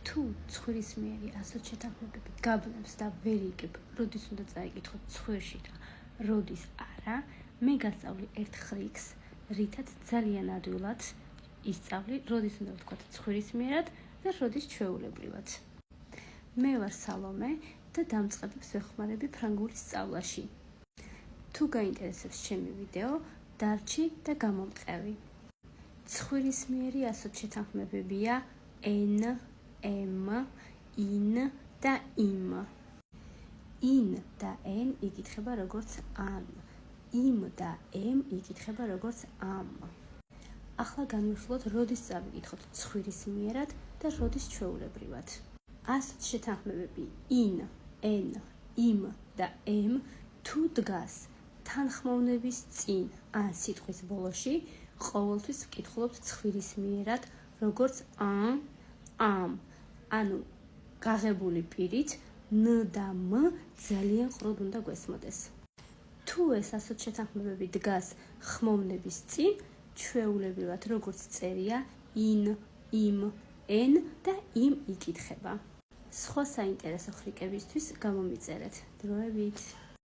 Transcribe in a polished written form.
თუ ცხვირისმიერი ასოც შეთანხმებებით გაბნევს და ვერ იგებ, როდის უნდა წაიკითხოთ ცხვირში და როდის არა, მე გასწავლი ერთ ხრიქს, რითაც ძალიან ადვილად ისწავლი, როდის უნდა ვთქვათ ცხვირისმიერად და როდის ჩვეულებრივად. მე ვარ სალომე და დამწყებებს ვეხმარები ფრანგულის სწავლაში. თუ გაინტერესებს ჩემი ვიდეო, დარჩი და გამომწყევი. ცხვირისმიერი ასოც შეთანხმებებია n, m, in და im. in და n იკითხება როგორც an, im და m იკითხება როგორც am. ახლა განვიხილოთ, როდის წავიკითხოთ ცხვირისმიერად და როდის ჩვეულებრივად. ასოც შეთანხმებები in, n, im და m თუ დგას თანხმოვნების წინ ან სიტყვის ბოლოში, ყოველთვის ვკითხულობთ ცხვირისმიერად, როგორც an, am, ანუ გაღებული პირით n და m ძალიან ყრუდ უნდა გვესმოდეს. თუ ეს ასოც შეთანხმებები დგას ხმოვნების წინ, ჩვეულებრივად როგორც წერია in, im, n და im იკითხება. სხვა საინტერესო ხრიკებისთვის გამომიწერეთ. დროებით.